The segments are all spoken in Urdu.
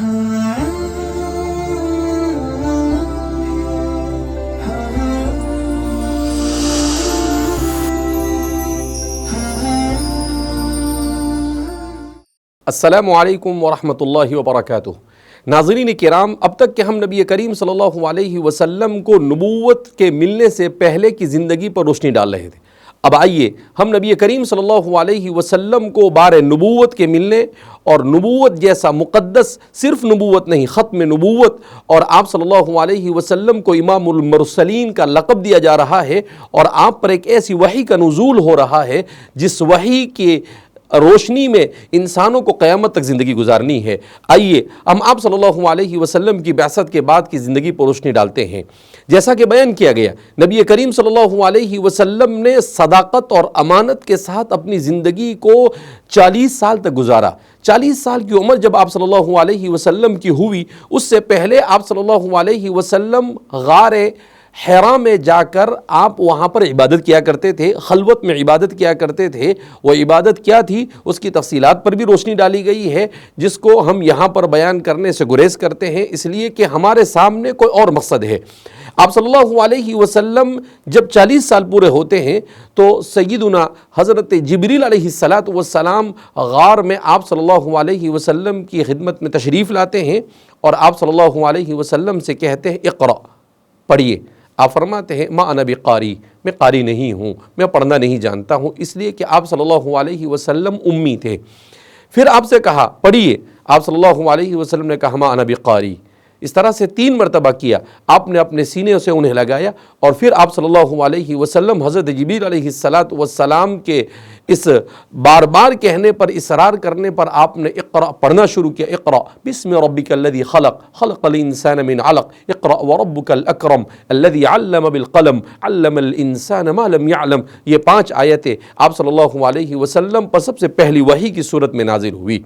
السلام علیکم ورحمۃ اللہ وبرکاتہ۔ ناظرین کرام، اب تک کہ ہم نبی کریم صلی اللہ علیہ وسلم کو نبوت کے ملنے سے پہلے کی زندگی پر روشنی ڈال رہے تھے۔ اب آئیے ہم نبی کریم صلی اللہ علیہ وسلم کو بار نبوت کے ملنے اور نبوت جیسا مقدس، صرف نبوت نہیں، ختم نبوت، اور آپ صلی اللہ علیہ وسلم کو امام المرسلین کا لقب دیا جا رہا ہے، اور آپ پر ایک ایسی وحی کا نزول ہو رہا ہے جس وحی کے روشنی میں انسانوں کو قیامت تک زندگی گزارنی ہے۔ آئیے ہم آپ صلی اللہ علیہ وسلم کی بعثت کے بعد کی زندگی پر روشنی ڈالتے ہیں۔ جیسا کہ بیان کیا گیا، نبی کریم صلی اللہ علیہ وسلم نے صداقت اور امانت کے ساتھ اپنی زندگی کو 40 سال تک گزارا۔ 40 سال کی عمر جب آپ صلی اللہ علیہ وسلم کی ہوئی، اس سے پہلے آپ صلی اللہ علیہ وسلم غار حرا میں جا کر آپ وہاں پر عبادت کیا کرتے تھے، خلوت میں عبادت کیا کرتے تھے۔ وہ عبادت کیا تھی، اس کی تفصیلات پر بھی روشنی ڈالی گئی ہے، جس کو ہم یہاں پر بیان کرنے سے گریز کرتے ہیں، اس لیے کہ ہمارے سامنے کوئی اور مقصد ہے۔ آپ صلی اللہ علیہ وسلم جب 40 سال پورے ہوتے ہیں تو سیدنا حضرت جبریل علیہ السلام غار میں آپ صلی اللہ علیہ وسلم کی خدمت میں تشریف لاتے ہیں، اور آپ صلی اللہ علیہ وسلم سے کہتے ہیں اقرأ، پڑھیے۔ آپ فرماتے ہیں ما انا بقاری، میں قاری نہیں ہوں، میں پڑھنا نہیں جانتا ہوں، اس لیے کہ آپ صلی اللہ علیہ وسلم امی تھے۔ پھر آپ سے کہا پڑھیے، آپ صلی اللہ علیہ وسلم نے کہا ما انا بقاری۔ اس طرح سے 3 مرتبہ کیا، آپ نے اپنے سینے سے انہیں لگایا، اور پھر آپ صلی اللہ علیہ وسلم حضرت جبریل علیہ السلام کے اس بار بار کہنے پر، اصرار کرنے پر آپ نے اقرأ پڑھنا شروع کیا۔ اقرأ بسم ربک الذی خلق، خلق الانسان من علق، اقرأ وربک الاکرم الذی علم بالقلم، علم الانسان ما لم يعلم۔ یہ 5 آیتیں آپ صلی اللہ علیہ وسلم پر سب سے پہلی وحی کی صورت میں نازل ہوئی۔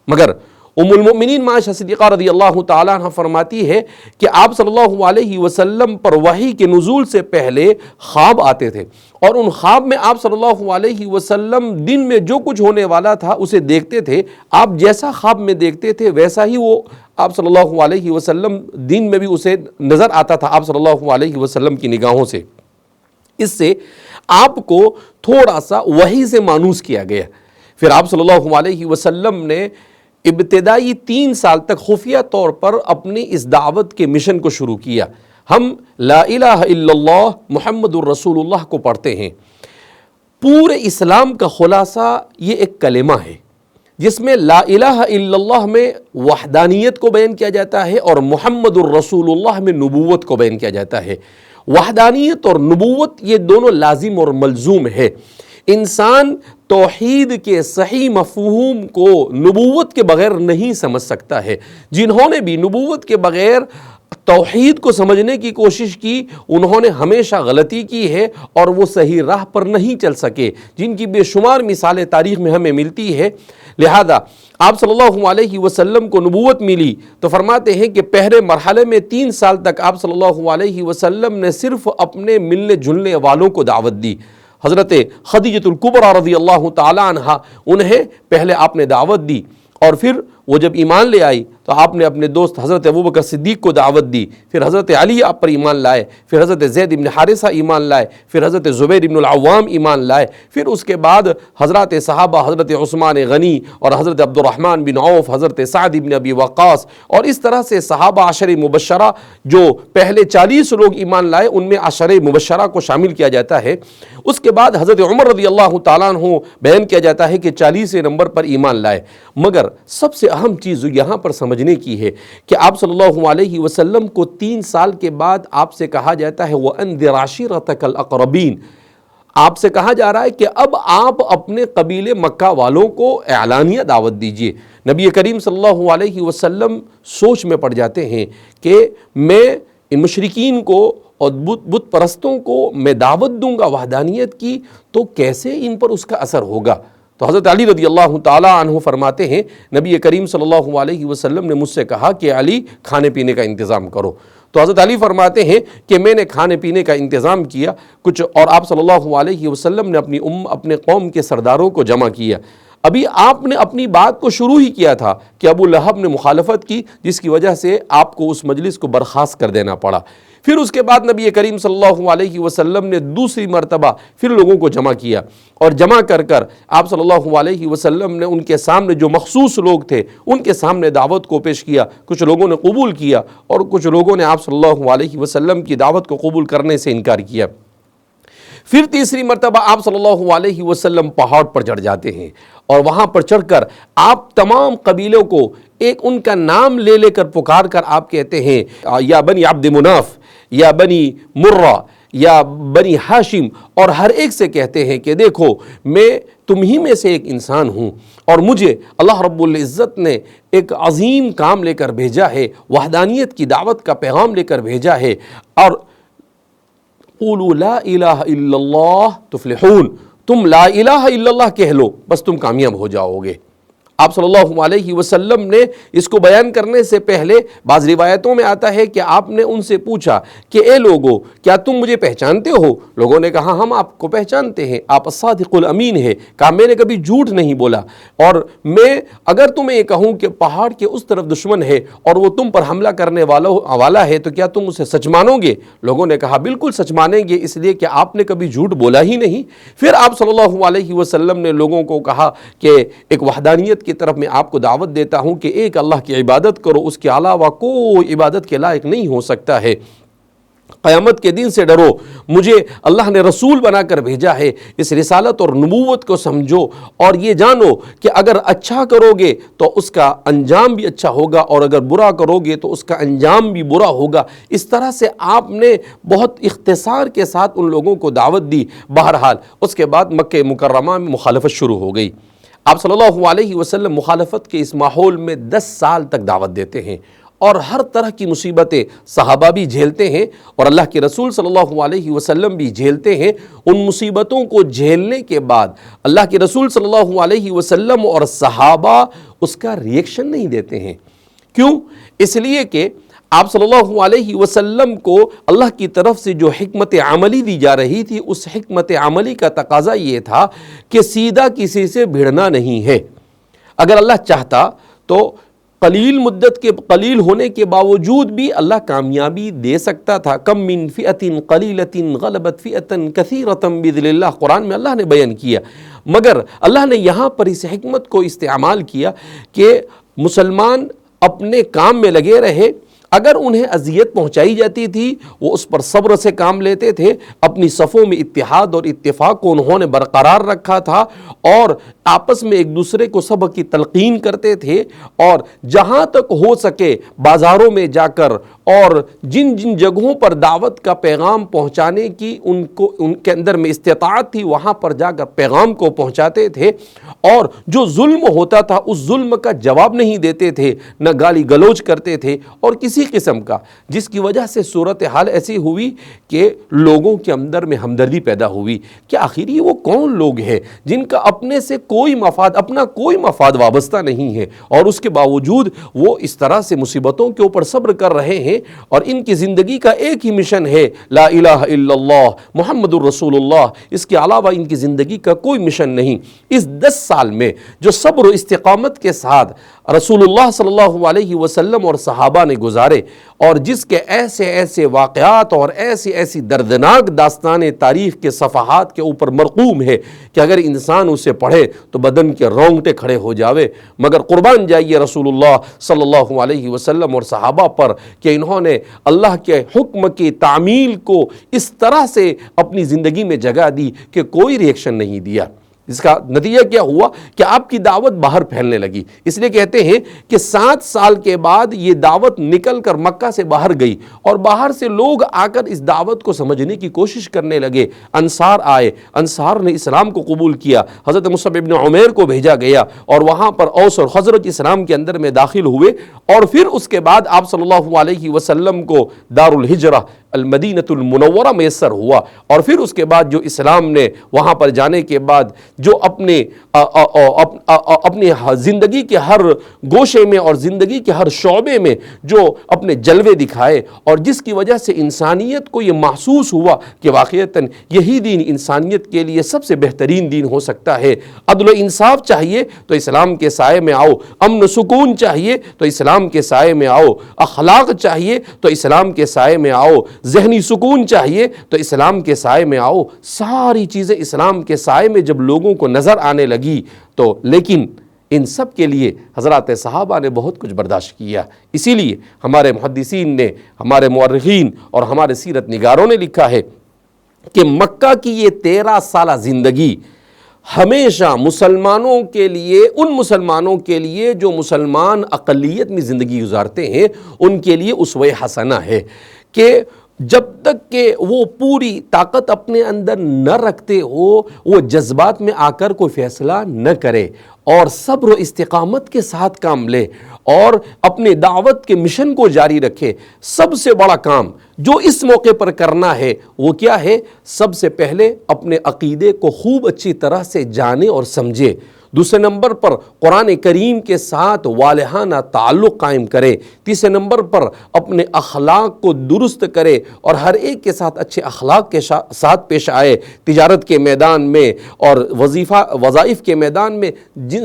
مگر ام المؤمنین عائشہ صدیقہ رضی اللہ تعالیٰ عنہ فرماتی ہے کہ آپ صلی اللہ علیہ وسلم پر وحی کے نزول سے پہلے خواب آتے تھے، اور ان خواب میں آپ صلی اللہ علیہ وسلم دن میں جو کچھ ہونے والا تھا اسے دیکھتے تھے۔ آپ جیسا خواب میں دیکھتے تھے ویسا ہی وہ آپ صلی اللہ علیہ وسلم دن میں بھی اسے نظر آتا تھا آپ صلی اللہ علیہ وسلم کی نگاہوں سے۔ اس سے آپ کو تھوڑا سا وحی سے مانوس کیا گیا۔ پھر آپ صلی اللہ علیہ وسلم نے ابتدائی 3 سال تک خفیہ طور پر اپنی اس دعوت کے مشن کو شروع کیا۔ ہم لا الہ الا اللہ محمد الرسول اللہ کو پڑھتے ہیں۔ پورے اسلام کا خلاصہ یہ ایک کلمہ ہے جس میں لا الہ الا اللہ میں وحدانیت کو بیان کیا جاتا ہے، اور محمد الرسول اللہ میں نبوت کو بیان کیا جاتا ہے۔ وحدانیت اور نبوت یہ دونوں لازم اور ملزوم ہے۔ انسان توحید کے صحیح مفہوم کو نبوت کے بغیر نہیں سمجھ سکتا ہے۔ جنہوں نے بھی نبوت کے بغیر توحید کو سمجھنے کی کوشش کی، انہوں نے ہمیشہ غلطی کی ہے، اور وہ صحیح راہ پر نہیں چل سکے، جن کی بے شمار مثالیں تاریخ میں ہمیں ملتی ہے۔ لہذا آپ صلی اللہ علیہ وسلم کو نبوت ملی تو فرماتے ہیں کہ پہلے مرحلے میں 3 سال تک آپ صلی اللہ علیہ وسلم نے صرف اپنے ملنے جلنے والوں کو دعوت دی۔ حضرت خدیجۃ الکبریٰ رضی اللہ تعالیٰ عنہ، انہیں پہلے آپ نے دعوت دی، اور پھر وہ جب ایمان لے آئی تو آپ نے اپنے دوست حضرت ابوبکر صدیق کو دعوت دی، پھر حضرت علی آپ پر ایمان لائے، پھر حضرت زید بن حارثہ ایمان لائے، پھر حضرت زبیر بن العوام ایمان لائے، پھر اس کے بعد حضرات صحابہ حضرت عثمان غنی اور حضرت عبد الرحمن بن عوف، حضرت سعد بن ابی وقاص، اور اس طرح سے صحابہ عشر مبشرہ جو پہلے 40 لوگ ایمان لائے، ان میں عشر مبشرہ کو شامل کیا جاتا ہے۔ اس کے بعد حضرت عمر رضی اللہ تعالیٰ عنہ بیان کیا جاتا ہے کہ 40 نمبر پر ایمان لائے۔ مگر سب سے اہم چیز یہاں پر سمجھنے کی ہے کہ آپ صلی اللہ علیہ وسلم کو 3 سال کے بعد آپ سے کہا جاتا ہے وَأَنذِرْ عَشِيرَتَكَ الْأَقْرَبِينَ۔ آپ سے کہا جا رہا ہے کہ اب آپ اپنے قبیل مکہ والوں کو اعلانیہ دعوت دیجئے۔ نبی کریم صلی اللہ علیہ وسلم سوچ میں پڑ جاتے ہیں کہ میں ان مشرکین کو اور بت پرستوں کو میں دعوت دوں گا وحدانیت کی، تو کیسے ان پر اس کا اثر ہوگا؟ تو حضرت علی رضی اللہ تعالیٰ عنہ فرماتے ہیں نبی کریم صلی اللہ علیہ وسلم نے مجھ سے کہا کہ علی کھانے پینے کا انتظام کرو۔ تو حضرت علی فرماتے ہیں کہ میں نے کھانے پینے کا انتظام کیا کچھ، اور آپ صلی اللہ علیہ وسلم نے اپنی اپنے قوم کے سرداروں کو جمع کیا۔ ابھی آپ نے اپنی بات کو شروع ہی کیا تھا کہ ابو لہب نے مخالفت کی، جس کی وجہ سے آپ کو اس مجلس کو برخاست کر دینا پڑا۔ پھر اس کے بعد نبی کریم صلی اللہ علیہ وسلم نے دوسری مرتبہ پھر لوگوں کو جمع کیا، اور جمع کر آپ صلی اللہ علیہ وسلم نے ان کے سامنے جو مخصوص لوگ تھے ان کے سامنے دعوت کو پیش کیا۔ کچھ لوگوں نے قبول کیا اور کچھ لوگوں نے آپ صلی اللہ علیہ وسلم کی دعوت کو قبول کرنے سے انکار کیا۔ پھر تیسری مرتبہ آپ صلی اللہ علیہ وسلم پہاڑ پر چڑھ جاتے ہیں، اور وہاں پر چڑھ کر آپ تمام قبیلوں کو ایک ان کا نام لے لے کر پکار کر آپ کہتے ہیں یا بنی عبد مناف، یا بنی مرہ، یا بنی ہاشم، اور ہر ایک سے کہتے ہیں کہ دیکھو میں تم ہی میں سے ایک انسان ہوں، اور مجھے اللہ رب العزت نے ایک عظیم کام لے کر بھیجا ہے، وحدانیت کی دعوت کا پیغام لے کر بھیجا ہے، اور قولوا لا الہ الا اللہ تفلحون، تم لا الہ الا اللہ کہہ لو بس تم کامیاب ہو جاؤ گے۔ آپ صلی اللہ علیہ وسلم نے اس کو بیان کرنے سے پہلے بعض روایتوں میں آتا ہے کہ آپ نے ان سے پوچھا کہ اے لوگو کیا تم مجھے پہچانتے ہو؟ لوگوں نے کہا ہم آپ کو پہچانتے ہیں، آپ الصادق الامین ہے۔ کہا میں نے کبھی جھوٹ نہیں بولا، اور میں اگر تمہیں یہ کہوں کہ پہاڑ کے اس طرف دشمن ہے اور وہ تم پر حملہ کرنے والا ہے تو کیا تم اسے سچ مانو گے؟ لوگوں نے کہا بالکل سچ مانیں گے، اس لیے کہ آپ نے کبھی جھوٹ بولا ہی نہیں۔ پھر آپ صلی اللہ علیہ وسلم نے لوگوں کو کہا کہ ایک وحدانیت کی طرف میں آپ کو دعوت دیتا ہوں کہ ایک اللہ کی عبادت کرو، اس کے علاوہ کوئی عبادت کے لائق نہیں ہو سکتا ہے۔ قیامت کے دن سے ڈرو، مجھے اللہ نے رسول بنا کر بھیجا ہے، اس رسالت اور نبوت کو سمجھو، اور یہ جانو کہ اگر اچھا کرو گے تو اس کا انجام بھی اچھا ہوگا، اور اگر برا کرو گے تو اس کا انجام بھی برا ہوگا۔ اس طرح سے آپ نے بہت اختصار کے ساتھ ان لوگوں کو دعوت دی۔ بہرحال اس کے بعد مکہ مکرمہ میں مخالفت شروع ہو گئی۔ آپ صلی اللہ علیہ وسلم مخالفت کے اس ماحول میں 10 سال تک دعوت دیتے ہیں، اور ہر طرح کی مصیبتیں صحابہ بھی جھیلتے ہیں اور اللہ کے رسول صلی اللہ علیہ وسلم بھی جھیلتے ہیں۔ ان مصیبتوں کو جھیلنے کے بعد اللہ کے رسول صلی اللہ علیہ وسلم اور صحابہ اس کا ریئیکشن نہیں دیتے ہیں۔ کیوں؟ اس لیے کہ آپ صلی اللہ علیہ وسلم کو اللہ کی طرف سے جو حکمت عملی دی جا رہی تھی، اس حکمت عملی کا تقاضا یہ تھا کہ سیدھا کسی سے بھیڑنا نہیں ہے۔ اگر اللہ چاہتا تو قلیل مدت کے قلیل ہونے کے باوجود بھی اللہ کامیابی دے سکتا تھا۔ کم من فئۃ قلیلۃ غلبت فئۃ کثیرۃ بإذن اللہ، قرآن میں اللہ نے بیان کیا، مگر اللہ نے یہاں پر اس حکمت کو استعمال کیا کہ مسلمان اپنے کام میں لگے رہے۔ اگر انہیں اذیت پہنچائی جاتی تھی وہ اس پر صبر سے کام لیتے تھے، اپنی صفوں میں اتحاد اور اتفاق کو انہوں نے برقرار رکھا تھا، اور آپس میں ایک دوسرے کو سبق کی تلقین کرتے تھے، اور جہاں تک ہو سکے بازاروں میں جا کر اور جن جن جگہوں پر دعوت کا پیغام پہنچانے کی ان کے اندر میں استطاعت تھی وہاں پر جا کر پیغام کو پہنچاتے تھے، اور جو ظلم ہوتا تھا اس ظلم کا جواب نہیں دیتے تھے، نہ گالی گلوچ کرتے تھے اور کسی قسم کا، جس کی وجہ سے صورتحال ایسی ہوئی کہ لوگوں کے اندر میں ہمدردی پیدا ہوئی کہ آخر یہ وہ کون لوگ ہیں جن کا اپنے سے اپنا کوئی مفاد وابستہ نہیں ہے، اور اس کے باوجود وہ اس طرح سے مصیبتوں کے اوپر صبر کر رہے ہیں، اور ان کی زندگی کا ایک ہی مشن ہے لا الہ الا اللہ محمد الرسول اللہ، اس کے علاوہ ان کی زندگی کا کوئی مشن نہیں۔ اس 10 سال میں جو صبر و استقامت کے ساتھ رسول اللہ صلی اللہ علیہ وسلم اور صحابہ نے گزارے، اور جس کے ایسے ایسے واقعات اور ایسی دردناک داستان تاریخ کے صفحات کے اوپر مرقوم ہے کہ اگر انسان اسے پڑھے تو بدن کے رونگٹے کھڑے ہو جاوے، مگر قربان جائیے رسول اللہ صلی اللہ علیہ وسلم اور صحابہ پر کہ انہوں نے اللہ کے حکم کی تعمیل کو اس طرح سے اپنی زندگی میں جگہ دی کہ کوئی ریئیکشن نہیں دیا۔ اس کا نتیجہ کیا ہوا کہ آپ کی دعوت باہر پھیلنے لگی۔ اس لیے کہتے ہیں کہ 7 سال کے بعد یہ دعوت نکل کر مکہ سے باہر گئی، اور باہر سے لوگ آ کر اس دعوت کو سمجھنے کی کوشش کرنے لگے۔ انصار آئے، انصار نے اسلام کو قبول کیا، حضرت مصعب ابن عمیر کو بھیجا گیا، اور وہاں پر اوس اور خزرج اسلام کے اندر میں داخل ہوئے، اور پھر اس کے بعد آپ صلی اللہ علیہ وسلم کو دار الہجرہ المدینۃ المنورہ میسر ہوا، اور پھر اس کے بعد جو اسلام نے وہاں پر جانے کے بعد جو اپنی زندگی کے ہر گوشے میں اور زندگی کے ہر شعبے میں جو اپنے جلوے دکھائے، اور جس کی وجہ سے انسانیت کو یہ محسوس ہوا کہ واقعتاً یہی دین انسانیت کے لیے سب سے بہترین دین ہو سکتا ہے۔ عدل و انصاف چاہیے تو اسلام کے سائے میں آؤ، امن و سکون چاہیے تو اسلام کے سائے میں آؤ، اخلاق چاہیے تو اسلام کے سائے میں آؤ، ذہنی سکون چاہیے تو اسلام کے سائے میں آؤ۔ ساری چیزیں اسلام کے سائے میں جب لوگوں کو نظر آنے لگی تو لیکن ان سب کے لیے حضرات صحابہ نے بہت کچھ برداشت کیا۔ اسی لیے ہمارے محدثین نے، ہمارے مورخین اور ہمارے سیرت نگاروں نے لکھا ہے کہ مکہ کی یہ 13 سالہ زندگی ہمیشہ مسلمانوں کے لیے، ان مسلمانوں کے لیے جو مسلمان اقلیت میں زندگی گزارتے ہیں، ان کے لیے اسوہ حسنہ ہے کہ جب تک کہ وہ پوری طاقت اپنے اندر نہ رکھتے ہو، وہ جذبات میں آ کر کوئی فیصلہ نہ کرے اور صبر و استقامت کے ساتھ کام لے اور اپنے دعوت کے مشن کو جاری رکھے۔ سب سے بڑا کام جو اس موقع پر کرنا ہے وہ کیا ہے؟ سب سے پہلے اپنے عقیدے کو خوب اچھی طرح سے جانے اور سمجھے۔ دوسرے نمبر پر قرآن کریم کے ساتھ والہانہ تعلق قائم کرے۔ تیسرے نمبر پر اپنے اخلاق کو درست کرے اور ہر ایک کے ساتھ اچھے اخلاق کے ساتھ پیش آئے۔ تجارت کے میدان میں اور وظائف کے میدان میں،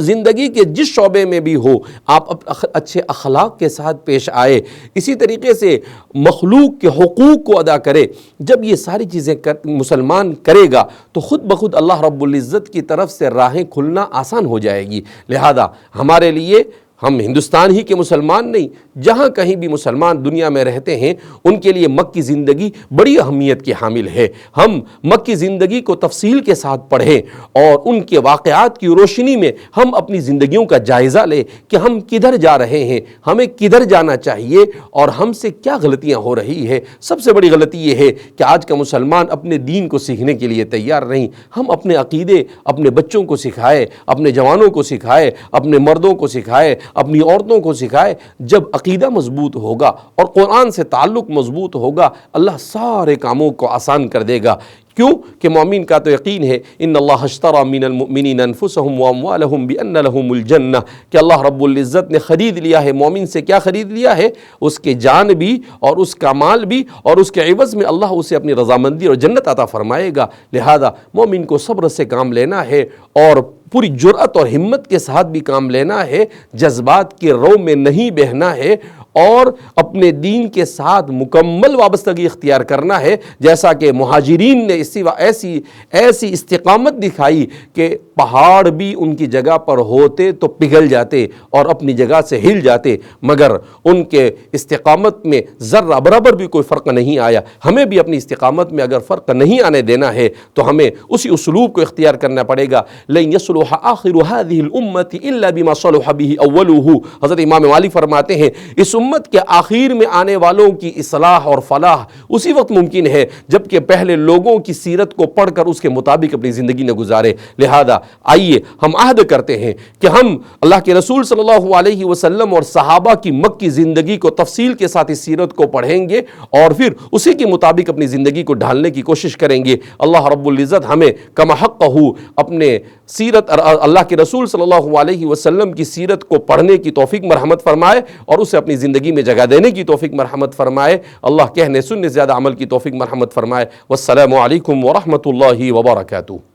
زندگی کے جس شعبے میں بھی ہو، آپ اچھے اخلاق کے ساتھ پیش آئے۔ اسی طریقے سے مخلوق کے حقوق کو ادا کرے۔ جب یہ ساری چیزیں مسلمان کرے گا تو خود بخود اللہ رب العزت کی طرف سے راہیں کھلنا آسان ہو جائے گی۔ لہذا ہمارے لیے، ہم ہندوستان ہی کے مسلمان نہیں، جہاں کہیں بھی مسلمان دنیا میں رہتے ہیں، ان کے لیے مکی زندگی بڑی اہمیت کی حامل ہے۔ ہم مکی زندگی کو تفصیل کے ساتھ پڑھیں اور ان کے واقعات کی روشنی میں ہم اپنی زندگیوں کا جائزہ لیں کہ ہم کدھر جا رہے ہیں، ہمیں کدھر جانا چاہیے اور ہم سے کیا غلطیاں ہو رہی ہے۔ سب سے بڑی غلطی یہ ہے کہ آج کا مسلمان اپنے دین کو سیکھنے کے لیے تیار نہیں۔ ہم اپنے عقیدے اپنے بچوں کو سکھائے، اپنے جوانوں کو سکھائے، اپنے مردوں کو سکھائے، اپنی عورتوں کو سکھائے۔ جب عقیدہ مضبوط ہوگا اور قرآن سے تعلق مضبوط ہوگا، اللہ سارے کاموں کو آسان کر دے گا۔ کیوں کہ مومن کا تو یقین ہے، ان اللہ اشتری من المؤمنین انفسهم واموالهم بان لهم الجنہ، کہ اللہ رب العزت نے خرید لیا ہے۔ مومن سے کیا خرید لیا ہے؟ اس کے جان بھی اور اس کا مال بھی، اور اس کے عوض میں اللہ اسے اپنی رضامندی اور جنت عطا فرمائے گا۔ لہذا مومن کو صبر سے کام لینا ہے اور پوری جرأت اور ہمت کے ساتھ بھی کام لینا ہے، جذبات کی رو میں نہیں بہنا ہے اور اپنے دین کے ساتھ مکمل وابستگی اختیار کرنا ہے، جیسا کہ مہاجرین نے ایسی استقامت دکھائی کہ پہاڑ بھی ان کی جگہ پر ہوتے تو پگھل جاتے اور اپنی جگہ سے ہل جاتے، مگر ان کے استقامت میں ذرہ برابر بھی کوئی فرق نہیں آیا۔ ہمیں بھی اپنی استقامت میں اگر فرق نہیں آنے دینا ہے تو ہمیں اسی اسلوب کو اختیار کرنا پڑے گا۔ لَن يَصْلُحَ آخِرُ هَذِهِ الْأُمَّةِ إِلَّا بِمَا صَلُحَ بِهِ أَوَّلُهُ۔ حضرت امام مالک فرماتے ہیں اس امت کے آخر میں آنے والوں کی اصلاح اور فلاح اسی وقت ممکن ہے جبکہ پہلے لوگوں کی سیرت کو پڑھ کر اس کے مطابق اپنی زندگی نہ گزارے۔ لہذا آئیے ہم عہد کرتے ہیں کہ ہم اللہ کے رسول صلی اللہ علیہ وسلم اور صحابہ کی مکی زندگی کو تفصیل کے ساتھ اس سیرت کو پڑھیں گے اور پھر اسی کے مطابق اپنی زندگی کو ڈھالنے کی کوشش کریں گے۔ اللہ رب العزت ہمیں کما حقہ اپنے سیرت اللہ کے رسول صلی اللہ علیہ وسلم کی سیرت کو پڑھنے کی توفیق مرحمت فرمائے اور اسے اپنی زندگی میں جگہ دینے کی توفیق مرحمت فرمائے۔ اللہ کہنے سننے زیادہ عمل کی توفیق مرحمت فرمائے۔ والسلام علیکم ورحمۃ اللہ وبرکاتہ۔